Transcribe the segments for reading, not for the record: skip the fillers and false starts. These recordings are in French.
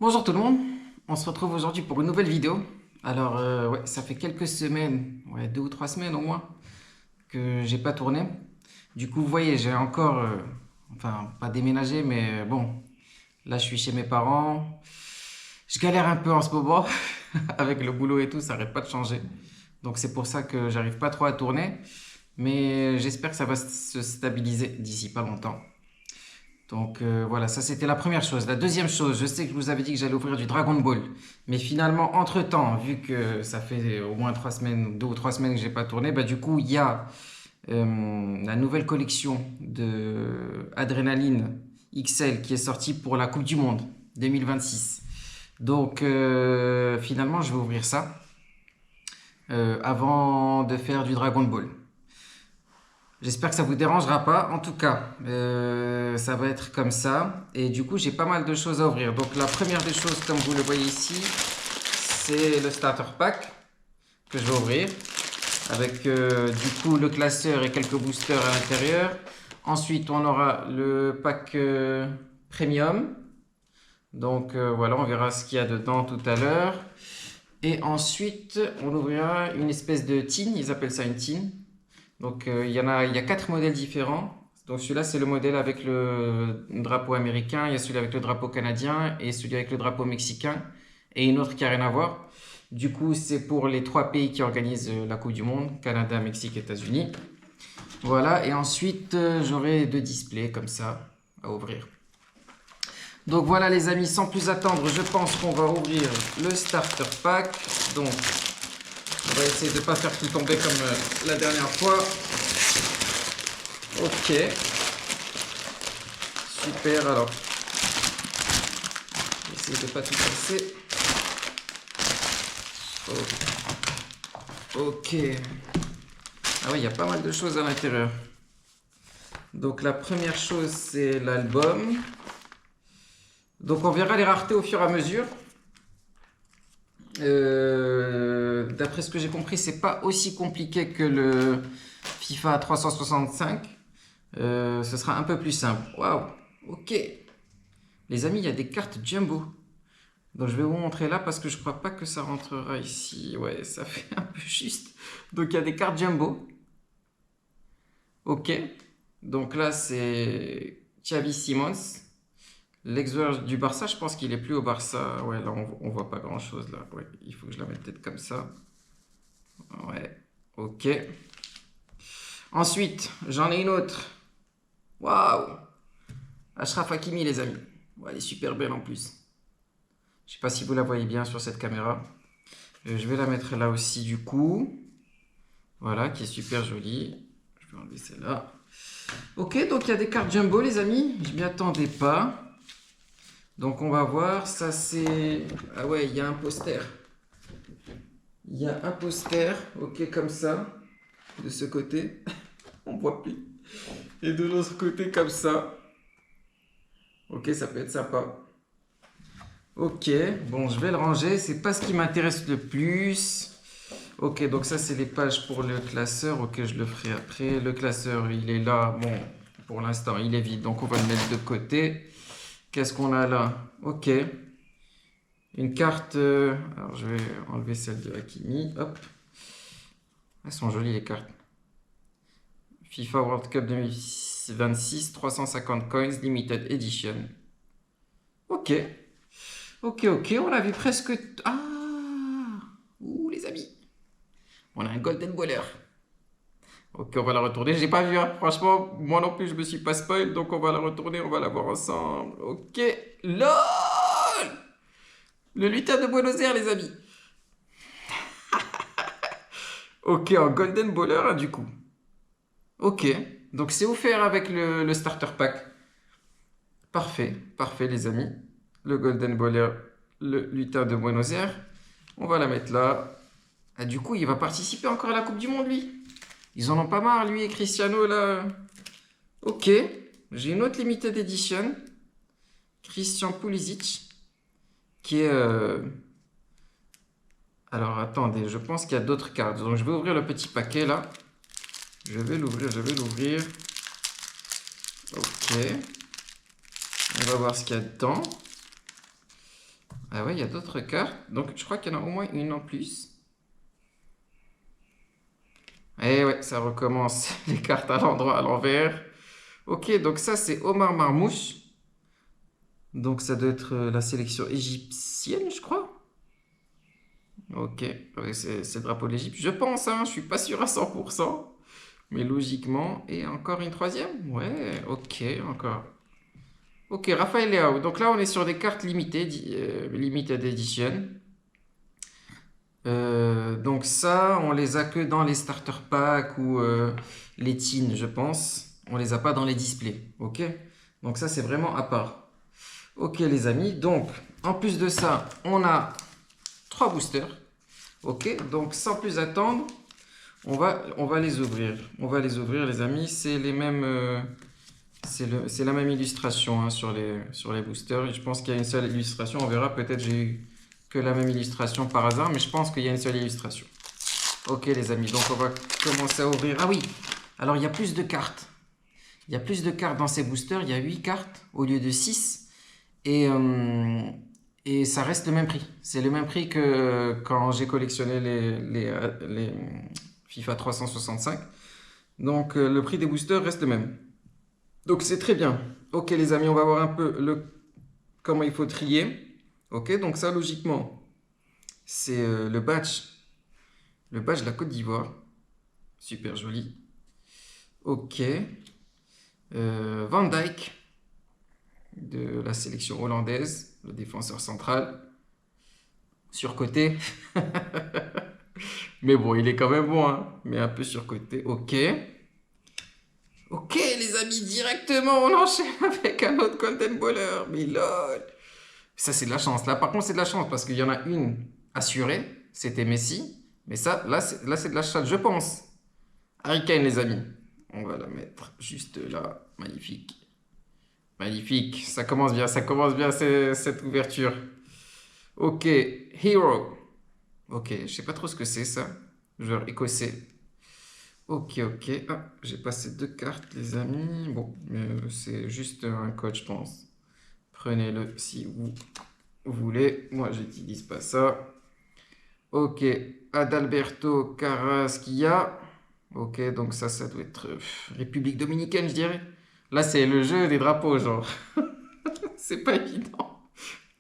Bonjour tout le monde, on se retrouve aujourd'hui pour une nouvelle vidéo. Alors ouais, ça fait quelques semaines, ouais, 2 ou 3 semaines au moins, que j'ai pas tourné. Du coup, vous voyez, j'ai encore, enfin pas déménagé, mais bon, là je suis chez mes parents. Je galère un peu en ce moment, avec le boulot et tout, ça arrête pas de changer. Donc c'est pour ça que j'arrive pas trop à tourner, mais j'espère que ça va se stabiliser d'ici pas longtemps. Donc voilà, ça c'était la première chose. La deuxième chose, je sais que je vous avais dit que j'allais ouvrir du Dragon Ball. Mais finalement, entre-temps, vu que ça fait au moins 3 semaines, 2 ou 3 semaines que j'ai pas tourné, bah du coup, il y a la nouvelle collection de Adrenaline XL qui est sortie pour la Coupe du Monde 2026. Donc finalement, je vais ouvrir ça avant de faire du Dragon Ball. J'espère que ça vous dérangera pas. En tout cas, ça va être comme ça. Et du coup, j'ai pas mal de choses à ouvrir. Donc la première des choses, comme vous le voyez ici, c'est le starter pack que je vais ouvrir. Avec du coup le classeur et quelques boosters à l'intérieur. Ensuite, on aura le pack premium. Donc voilà, on verra ce qu'il y a dedans tout à l'heure. Et ensuite, on ouvrira une espèce de tin. Ils appellent ça une tin. Donc il y a 4 modèles différents. Donc celui-là c'est le modèle avec le drapeau américain, il y a celui avec le drapeau canadien et celui avec le drapeau mexicain et une autre qui a rien à voir. Du coup c'est pour les 3 pays qui organisent la Coupe du Monde, Canada, Mexique, États-Unis. Voilà, et ensuite j'aurai 2 displays comme ça à ouvrir. Donc voilà les amis, sans plus attendre, je pense qu'on va ouvrir le starter pack. Donc on va essayer de ne pas faire tout tomber comme la dernière fois. Ok, super. Alors, j'essaie de pas tout casser. Ok. Ah oui, il y a pas mal de choses à l'intérieur. Donc la première chose, c'est l'album. Donc on verra les raretés au fur et à mesure. D'après ce que j'ai compris, c'est pas aussi compliqué que le FIFA 365. Ce sera un peu plus simple. Waouh, ok. Les amis, il y a des cartes jumbo. Donc je vais vous montrer là parce que je crois pas que ça rentrera ici. Ouais, ça fait un peu juste. Donc il y a des cartes jumbo. Ok. Donc là c'est Xavi Simons. L'ex-joueur du Barça, je pense qu'il est plus au Barça. Ouais, là on voit pas grand chose là. Ouais, il faut que je la mette peut-être comme ça. Ouais. Ok. Ensuite, j'en ai une autre. Waouh. Achraf Hakimi les amis. Ouais, elle est super belle en plus. Je sais pas si vous la voyez bien sur cette caméra. Je vais la mettre là aussi du coup. Voilà, qui est super jolie. Je vais enlever celle-là. Ok, donc il y a des cartes jumbo, les amis. Je m'y attendais pas. Donc on va voir. Ça c'est. Ah ouais, il y a un poster. Il y a un poster, ok, comme ça. De ce côté. On voit plus. Et de l'autre côté, comme ça. Ok, ça peut être sympa. Ok, bon, je vais le ranger. C'est pas ce qui m'intéresse le plus. Ok, donc ça c'est les pages pour le classeur. Ok, je le ferai après. Le classeur, il est là. Bon, pour l'instant, il est vide. Donc on va le mettre de côté. Qu'est-ce qu'on a là? Ok. Une carte. Alors je vais enlever celle de Hakimi. Hop. Elles sont jolies les cartes. FIFA World Cup 2026, 350 coins, limited edition. Ok. Ok, ok. On a vu presque. Ah! Ouh, les amis. On a un Golden Baller. Ok, on va la retourner. J'ai pas vu, hein. Franchement, moi non plus, je me suis pas spoil. Donc on va la retourner, on va la voir ensemble. Ok. LOL! Le lutin de Buenos Aires, les amis. Ok, un Golden Baller, hein, du coup. Ok. Donc c'est offert avec le starter pack. Parfait, parfait, les amis. Le Golden Baller, le lutin de Buenos Aires. On va la mettre là. Ah, du coup, il va participer encore à la Coupe du Monde, lui. Ils en ont pas marre, lui et Cristiano, là. Ok. J'ai une autre limited edition. Christian Pulisic. Qui est... Alors, attendez, je pense qu'il y a d'autres cartes. Donc, je vais ouvrir le petit paquet, là. Je vais l'ouvrir, je vais l'ouvrir. Ok. On va voir ce qu'il y a dedans. Ah ouais, il y a d'autres cartes. Donc, je crois qu'il y en a au moins une en plus. Et ouais, ça recommence. Les cartes à l'endroit, à l'envers. Ok, donc ça, c'est Omar Marmouche. Donc, ça doit être la sélection égyptienne, je crois. Ok, ouais, c'est le drapeau de l'Égypte. Je pense, hein, je suis pas sûr à 100%. Mais logiquement. Et encore une troisième? Ouais, ok, encore. Ok, Raphaël Leao. Donc là, on est sur des cartes limitées, limited edition. Donc ça, on les a que dans les starter packs ou les teens, je pense. On les a pas dans les displays, ok? Donc ça, c'est vraiment à part. Ok, les amis. Donc, en plus de ça, on a 3 boosters. Ok, donc sans plus attendre, on va les ouvrir. On va les ouvrir, les amis. C'est les mêmes... c'est la même illustration, hein, sur les boosters. Et je pense qu'il y a une seule illustration. On verra, peut-être j'ai eu que la même illustration par hasard, mais je pense qu'il y a une seule illustration. Ok les amis, donc on va commencer à ouvrir. Ah oui, alors il y a plus de cartes. Il y a plus de cartes dans ces boosters. Il y a 8 cartes au lieu de 6. Et ça reste le même prix. C'est le même prix que quand j'ai collectionné les FIFA 365. Donc le prix des boosters reste le même. Donc c'est très bien. Ok les amis, on va voir un peu comment il faut trier. Ok, donc ça logiquement, c'est le badge. Le badge de la Côte d'Ivoire. Super joli. Ok. Van Dijk de la sélection hollandaise, le défenseur central. Surcoté. Mais bon, il est quand même bon, hein. Mais un peu surcoté. Ok. Ok, les amis, directement, on enchaîne avec un autre Golden Baller. Mais lol. Ça, c'est de la chance. Là, par contre, c'est de la chance parce qu'il y en a une assurée. C'était Messi. Mais ça, là, c'est de la chance, je pense. Harry Kane, les amis. On va la mettre juste là. Magnifique. Magnifique. Ça commence bien cette ouverture. Ok. Hero. Ok, je sais pas trop ce que c'est ça. Joueur écossais. Ok, ok. Ah, j'ai passé 2 cartes, les amis. Bon, c'est juste un code, je pense. Prenez-le si vous voulez. Moi, j'utilise pas ça. Ok. Adalberto Carrasquilla. Ok, donc ça doit être République Dominicaine, je dirais. Là, c'est le jeu des drapeaux, genre. C'est pas évident.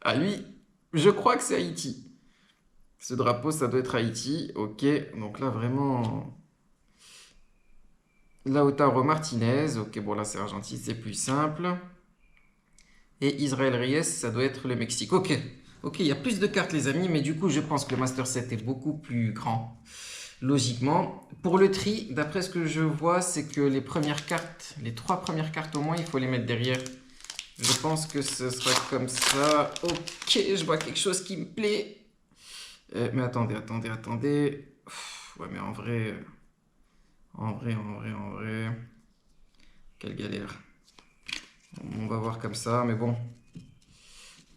Ah, lui, je crois que c'est Haïti. Ce drapeau, ça doit être Haïti. Ok, donc là, vraiment... Lautaro Martinez. Ok, bon, là, c'est Argentine, c'est plus simple. Et Israël Reyes, ça doit être le Mexique. Ok, ok, il y a plus de cartes, les amis, mais du coup, je pense que le Master 7 est beaucoup plus grand. Logiquement. Pour le tri, d'après ce que je vois, c'est que les premières cartes, les 3 premières cartes au moins, il faut les mettre derrière. Je pense que ce sera comme ça. Ok, je vois quelque chose qui me plaît. Mais attendez. Ouais, mais en vrai... En vrai... Quelle galère. On va voir comme ça, mais bon.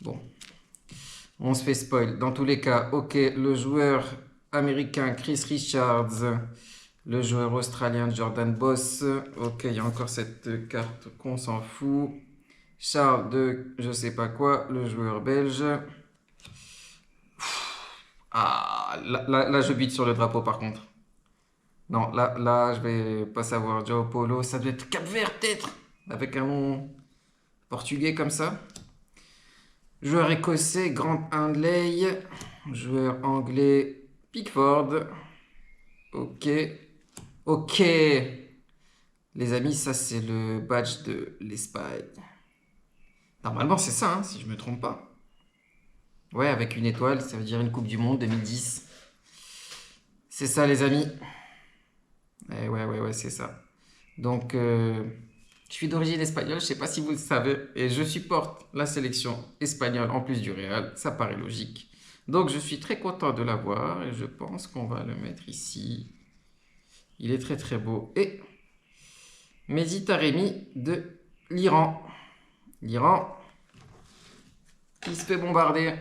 Bon. On se fait spoil. Dans tous les cas, ok, le joueur américain Chris Richards, le joueur australien Jordan Boss. Ok, il y a encore cette carte qu'on s'en fout. Charles de je sais pas quoi, le joueur belge. Ah, là, je bute sur le drapeau par contre. Non, là, je vais pas savoir. João Paulo, ça doit être Cap-Vert peut-être, avec un nom portugais comme ça. Joueur écossais, Grant Handley. Joueur anglais, Pickford. Ok. Ok. Les amis, ça c'est le badge de l'Espagne. Normalement, c'est ça, hein, si je me trompe pas. Ouais, avec une étoile, ça veut dire une Coupe du Monde 2010. C'est ça, les amis. Ouais, c'est ça. Donc, je suis d'origine espagnole, je sais pas si vous le savez, et je supporte la sélection espagnole en plus du Real, ça paraît logique. Donc, je suis très content de l'avoir, et je pense qu'on va le mettre ici. Il est très très beau. Et Mehdi Taremi de l'Iran. L'Iran, il se fait bombarder.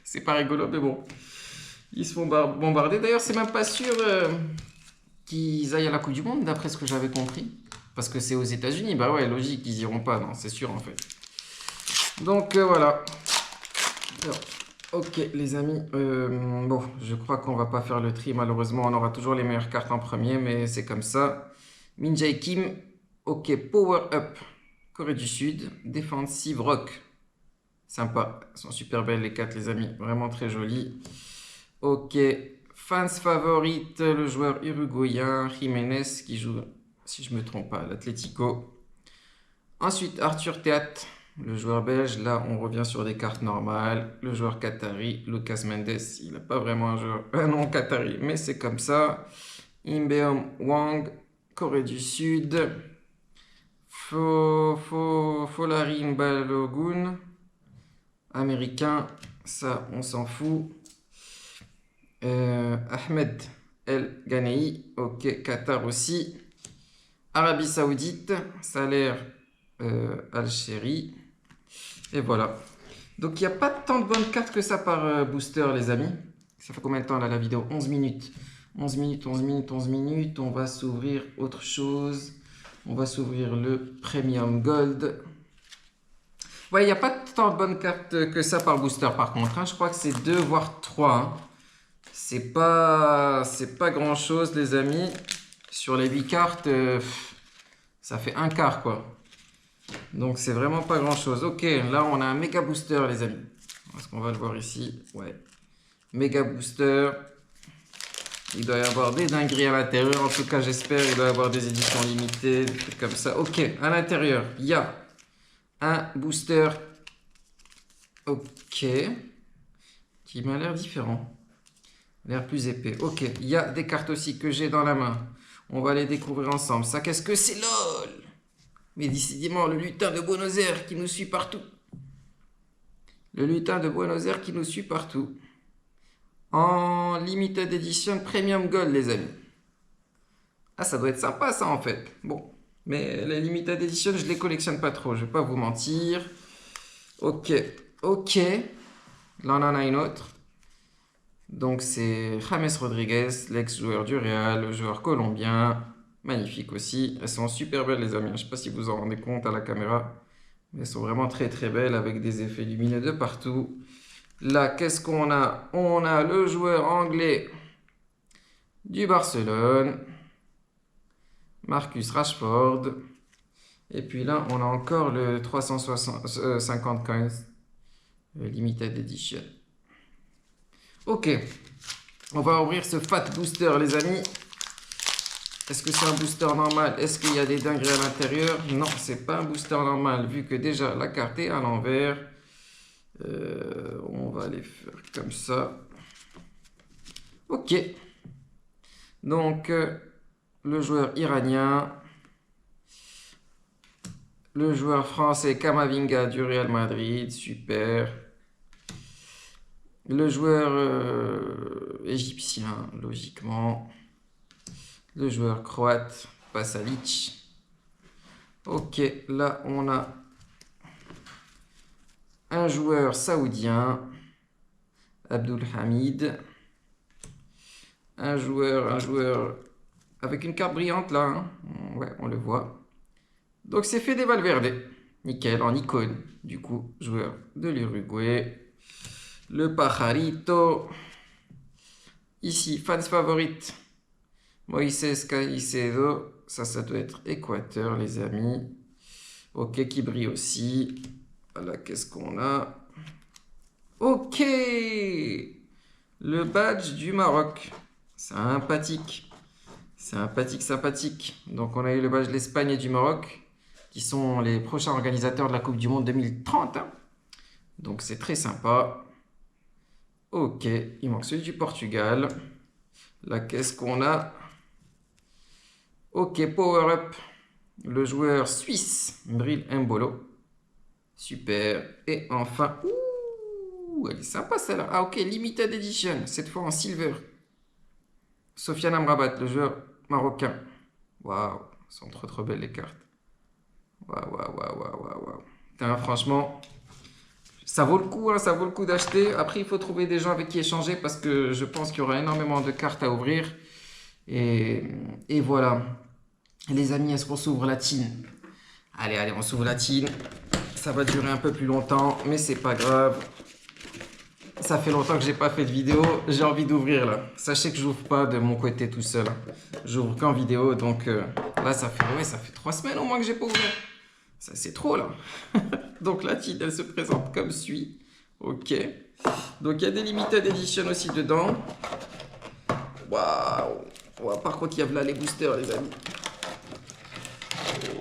C'est pas rigolo, mais bon. Ils se font bombarder. D'ailleurs, c'est même pas sûr qu'ils aillent à la Coupe du Monde, d'après ce que j'avais compris. Parce que c'est aux États-Unis. Bah ouais, logique, ils iront pas. Non, c'est sûr en fait. Donc voilà. Alors, ok les amis, bon, je crois qu'on va pas faire le tri, malheureusement, on aura toujours les meilleures cartes en premier, mais c'est comme ça. Min Jae Kim, ok, Power Up, Corée du Sud, Defensive Rock, sympa, elles sont super belles les cartes les amis, vraiment très jolies. Ok, Fans Favorite, le joueur uruguayen Jiménez qui joue, si je me trompe pas, l'Atlético. Ensuite, Arthur Théat, le joueur belge. Là, on revient sur des cartes normales. Le joueur qatari, Lucas Mendes, il n'a pas vraiment un nom qatari, mais c'est comme ça. Imbeom Wang, Corée du Sud. Folarin Balogun, américain, ça on s'en fout. Ahmed El Ghanei, ok, Qatar aussi. Arabie Saoudite, Saler Al-Sheri. Et voilà. Donc il n'y a pas tant de bonnes cartes que ça par booster les amis. Ça fait combien de temps là la vidéo? 11 minutes. 11 minutes, 11 minutes, 11 minutes. On va s'ouvrir autre chose. On va s'ouvrir le Premium Gold. Ouais, il n'y a pas tant de bonnes cartes que ça par booster par contre. Hein. Je crois que c'est 2 voire 3. Hein. C'est pas grand chose les amis. Sur les 8 cartes, ça fait un quart quoi. Donc c'est vraiment pas grand chose. Ok, là on a un méga booster les amis. Est-ce qu'on va le voir ici? Ouais. Méga booster. Il doit y avoir des dingueries à l'intérieur. En tout cas j'espère. Il doit y avoir des éditions limitées. Des trucs comme ça. Ok, à l'intérieur il y a un booster. Ok. Qui m'a l'air différent. L'air plus épais. Ok, il y a des cartes aussi que j'ai dans la main. On va les découvrir ensemble. Ça qu'est-ce que c'est? LOL! Mais décidément, le lutin de Buenos Aires qui nous suit partout. Le lutin de Buenos Aires qui nous suit partout. En limited edition premium gold, les amis. Ah, ça doit être sympa, ça, en fait. Bon, mais les limited edition, je les collectionne pas trop, je vais pas vous mentir. Ok, ok. Là, on en a une autre. Donc, c'est James Rodriguez, l'ex-joueur du Real, le joueur colombien. Magnifique aussi. Elles sont super belles les amis. Je ne sais pas si vous en rendez compte à la caméra. Mais elles sont vraiment très très belles avec des effets lumineux de partout. Là, qu'est-ce qu'on a? On a le joueur anglais du Barcelone. Marcus Rashford. Et puis là, on a encore le 350 coins. Limited Edition. Ok. On va ouvrir ce Fat Booster les amis. Est-ce que c'est un booster normal? Est-ce qu'il y a des dingueries à l'intérieur? Non, c'est pas un booster normal, vu que déjà la carte est à l'envers. On va les faire comme ça. Ok. Donc, le joueur iranien. Le joueur français Kamavinga du Real Madrid. Super. Le joueur égyptien, logiquement. Le joueur croate, Pasalic. Ok, là on a un joueur saoudien, Abdul Hamid. Un joueur avec une carte brillante là. Hein. Ouais, on le voit. Donc c'est Fede Valverde. Nickel, en icône. Du coup, joueur de l'Uruguay. Le Pajarito. Ici, fans favorite. Moïse Caicedo, ça doit être Équateur, les amis. Ok, qui brille aussi. Voilà, qu'est-ce qu'on a? Ok! Le badge du Maroc. Sympathique. Sympathique, sympathique. Donc, on a eu le badge de l'Espagne et du Maroc, qui sont les prochains organisateurs de la Coupe du Monde 2030. Hein. Donc, c'est très sympa. Ok, il manque celui du Portugal. Là, qu'est-ce qu'on a? Ok, Power Up, le joueur suisse, Bril Mbolo. Super. Et enfin, elle est sympa celle-là. Ah ok, Limited Edition, cette fois en silver. Sofiane Amrabat, le joueur marocain. Waouh, sont trop belles les cartes. Waouh. Putain, franchement, ça vaut le coup, hein, ça vaut le coup d'acheter. Après, il faut trouver des gens avec qui échanger parce que je pense qu'il y aura énormément de cartes à ouvrir. Et voilà. Les amis, est-ce qu'on s'ouvre la tine? Allez, on s'ouvre la tine. Ça va durer un peu plus longtemps, mais c'est pas grave. ça fait longtemps que j'ai pas fait de vidéo. J'ai envie d'ouvrir là. Sachez que je n'ouvre pas de mon côté tout seul. J'ouvre qu'en vidéo. Donc là, ça fait 3 semaines au moins que j'ai pas ouvert. Ça, c'est trop là. Donc la titre, elle se présente comme suit. Ok. Donc il y a des limited edition aussi dedans. Waouh. Ouais, par contre, il y a là les boosters, les amis.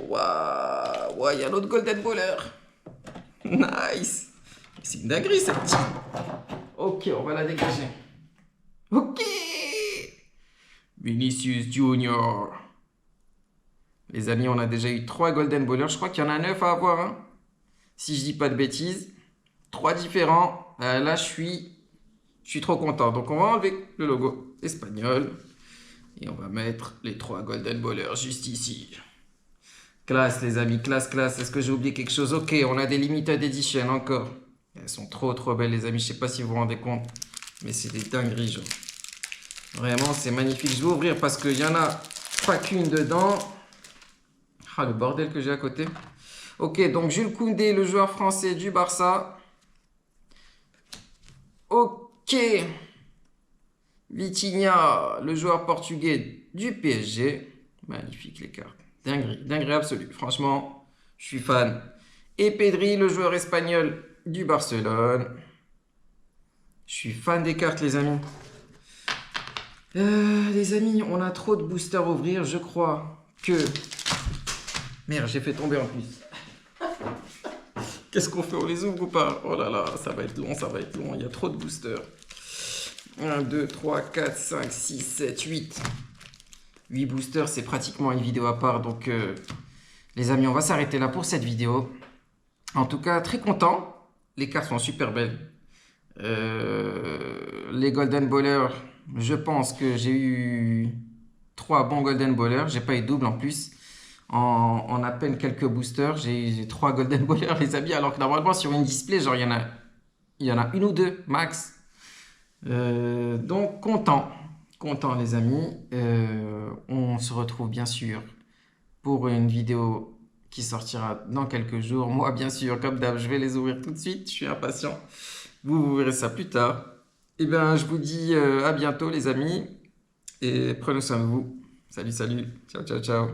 Waouh. Ouais, il y a l'autre Golden Baller. Nice. C'est une dinguerie cette petite. Ok, on va la dégager. Ok. Vinicius Junior. Les amis, on a déjà eu 3 Golden Ballers. Je crois qu'il y en a 9 à avoir. Hein. Si je dis pas de bêtises. 3 différents. Là, je suis trop content. Donc, on va enlever le logo espagnol. Et on va mettre les 3 Golden Ballers juste ici. Classe, les amis. Classe, classe. Est-ce que j'ai oublié quelque chose? Ok, on a des limited edition encore. Elles sont trop, trop belles, les amis. Je sais pas si vous vous rendez compte. Mais c'est des dingueries, genre. Vraiment, c'est magnifique. Je vais ouvrir parce qu'il y en a pas qu'une dedans. Ah, le bordel que j'ai à côté. Ok, donc Jules Koundé, le joueur français du Barça. Ok. Vitinha, le joueur portugais du PSG. Magnifique les cartes. Dinguerie, dinguerie absolue. Franchement, je suis fan. Et Pedri, le joueur espagnol du Barcelone. Je suis fan des cartes, les amis. Les amis, on a trop de boosters à ouvrir. Je crois que... Merde, j'ai fait tomber en plus. Qu'est-ce qu'on fait? On les ouvre ou pas? Oh là là, ça va être long, ça va être long. Il y a trop de boosters. 1, 2, 3, 4, 5, 6, 7, 8. 8 boosters, c'est pratiquement une vidéo à part. Donc, les amis, on va s'arrêter là pour cette vidéo. En tout cas, très content. Les cartes sont super belles. Les Golden Ballers, je pense que j'ai eu 3 bons Golden Ballers. J'ai pas eu double en plus. En à peine quelques boosters, j'ai 3 Golden Ballers, les amis. Alors que normalement, sur une display, genre, il y en a une ou deux max. Donc, content. Content, les amis. On se retrouve bien sûr pour une vidéo qui sortira dans quelques jours. Moi, bien sûr, comme d'hab, je vais les ouvrir tout de suite. Je suis impatient. Vous verrez ça plus tard. Et bien, je vous dis à bientôt, les amis. Et prenez soin de vous. Salut, salut. Ciao, ciao, ciao.